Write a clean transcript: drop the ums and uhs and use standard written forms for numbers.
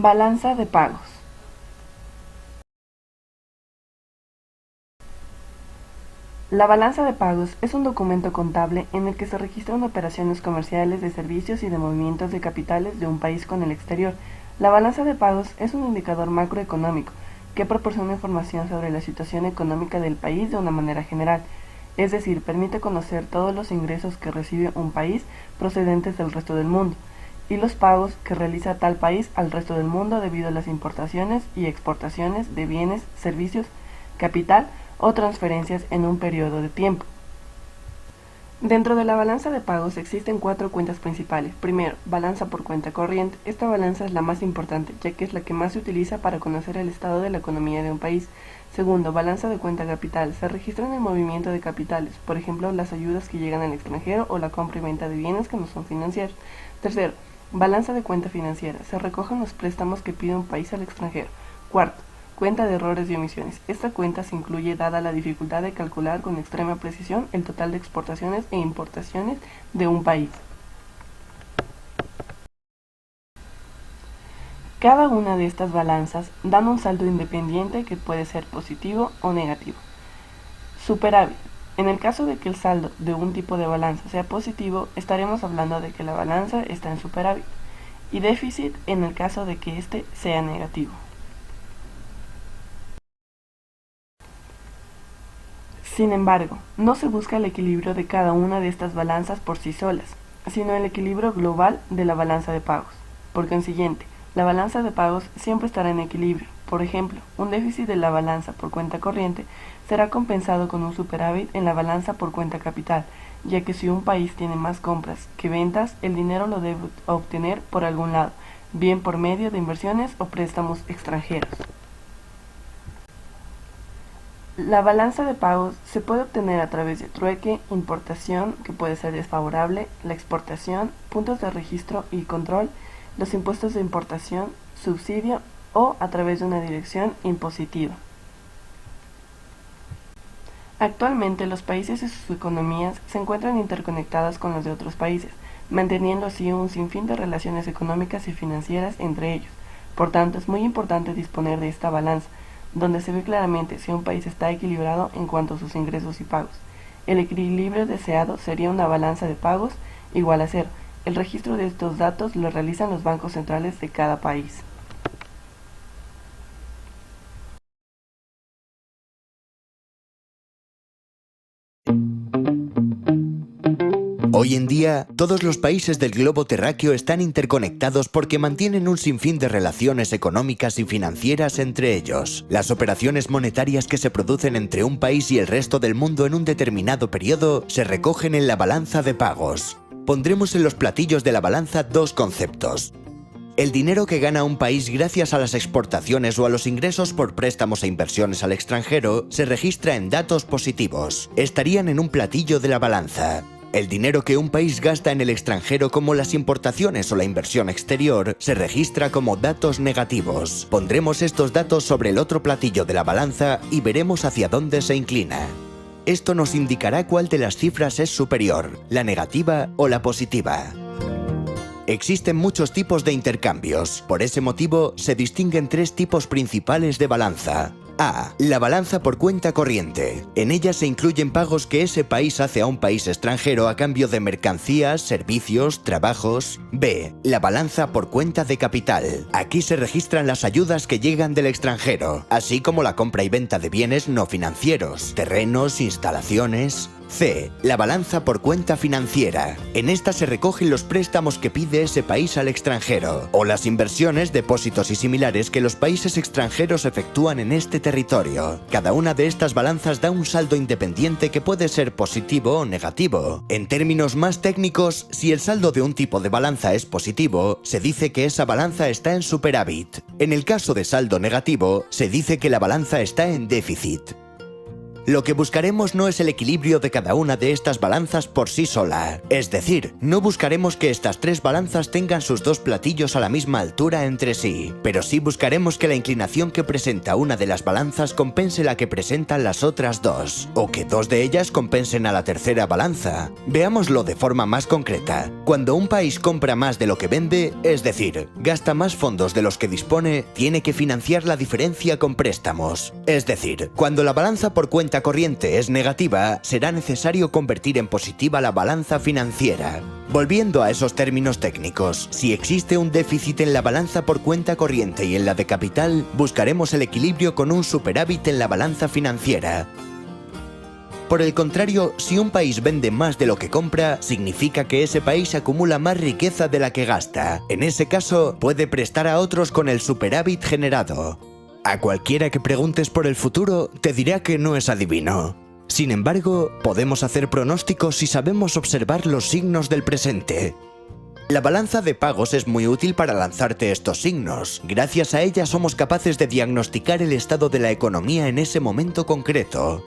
Balanza de pagos. La balanza de pagos es un documento contable en el que se registran operaciones comerciales de servicios y de movimientos de capitales de un país con el exterior. La balanza de pagos es un indicador macroeconómico que proporciona información sobre la situación económica del país de una manera general, es decir, permite conocer todos los ingresos que recibe un país procedentes del resto del mundo y los pagos que realiza tal país al resto del mundo debido a las importaciones y exportaciones de bienes, servicios, capital o transferencias en un periodo de tiempo. Dentro de la balanza de pagos existen 4 cuentas principales. Primero, balanza por cuenta corriente. Esta balanza es la más importante, ya que es la que más se utiliza para conocer el estado de la economía de un país. Segundo, balanza de cuenta capital. Se registran el movimiento de capitales, por ejemplo, las ayudas que llegan al extranjero o la compra y venta de bienes que no son financieros. Tercero, balanza de cuenta financiera. Se recogen los préstamos que pide un país al extranjero. Cuarto, cuenta de errores y omisiones. Esta cuenta se incluye dada la dificultad de calcular con extrema precisión el total de exportaciones e importaciones de un país. Cada una de estas balanzas dan un saldo independiente que puede ser positivo o negativo. Superávit. En el caso de que el saldo de un tipo de balanza sea positivo, estaremos hablando de que la balanza está en superávit, y déficit en el caso de que éste sea negativo. Sin embargo, no se busca el equilibrio de cada una de estas balanzas por sí solas, sino el equilibrio global de la balanza de pagos. Por consiguiente, la balanza de pagos siempre estará en equilibrio. Por ejemplo, un déficit de la balanza por cuenta corriente será compensado con un superávit en la balanza por cuenta capital, ya que si un país tiene más compras que ventas, el dinero lo debe obtener por algún lado, bien por medio de inversiones o préstamos extranjeros. La balanza de pagos se puede obtener a través de trueque, importación, que puede ser desfavorable, la exportación, puntos de registro y control, los impuestos de importación, subsidio o a través de una dirección impositiva. Actualmente los países y sus economías se encuentran interconectadas con los de otros países, manteniendo así un sinfín de relaciones económicas y financieras entre ellos. Por tanto, es muy importante disponer de esta balanza, donde se ve claramente si un país está equilibrado en cuanto a sus ingresos y pagos. El equilibrio deseado sería una balanza de pagos igual a cero. El registro de estos datos lo realizan los bancos centrales de cada país. Hoy en día, todos los países del globo terráqueo están interconectados porque mantienen un sinfín de relaciones económicas y financieras entre ellos. Las operaciones monetarias que se producen entre un país y el resto del mundo en un determinado periodo se recogen en la balanza de pagos. Pondremos en los platillos de la balanza 2 conceptos. El dinero que gana un país gracias a las exportaciones o a los ingresos por préstamos e inversiones al extranjero se registra en datos positivos. Estarían en un platillo de la balanza. El dinero que un país gasta en el extranjero, como las importaciones o la inversión exterior, se registra como datos negativos. Pondremos estos datos sobre el otro platillo de la balanza y veremos hacia dónde se inclina. Esto nos indicará cuál de las cifras es superior, la negativa o la positiva. Existen muchos tipos de intercambios. Por ese motivo, se distinguen 3 tipos principales de balanza. A. La balanza por cuenta corriente. En ella se incluyen pagos que ese país hace a un país extranjero a cambio de mercancías, servicios, trabajos. B. La balanza por cuenta de capital. Aquí se registran las ayudas que llegan del extranjero, así como la compra y venta de bienes no financieros, terrenos, instalaciones. C. La balanza por cuenta financiera. En esta se recogen los préstamos que pide ese país al extranjero, o las inversiones, depósitos y similares que los países extranjeros efectúan en este territorio. Cada una de estas balanzas da un saldo independiente que puede ser positivo o negativo. En términos más técnicos, si el saldo de un tipo de balanza es positivo, se dice que esa balanza está en superávit. En el caso de saldo negativo, se dice que la balanza está en déficit. Lo que buscaremos no es el equilibrio de cada una de estas balanzas por sí sola. Es decir, no buscaremos que estas tres balanzas tengan sus dos platillos a la misma altura entre sí, pero sí buscaremos que la inclinación que presenta una de las balanzas compense la que presentan las otras dos, o que dos de ellas compensen a la tercera balanza. Veámoslo de forma más concreta. Cuando un país compra más de lo que vende, es decir, gasta más fondos de los que dispone, tiene que financiar la diferencia con préstamos. Es decir, cuando la balanza por cuenta corriente es negativa, será necesario convertir en positiva la balanza financiera. Volviendo a esos términos técnicos, si existe un déficit en la balanza por cuenta corriente y en la de capital, buscaremos el equilibrio con un superávit en la balanza financiera. Por el contrario, si un país vende más de lo que compra, significa que ese país acumula más riqueza de la que gasta. En ese caso, puede prestar a otros con el superávit generado. A cualquiera que preguntes por el futuro, te dirá que no es adivino. Sin embargo, podemos hacer pronósticos si sabemos observar los signos del presente. La balanza de pagos es muy útil para lanzarte estos signos. Gracias a ella somos capaces de diagnosticar el estado de la economía en ese momento concreto.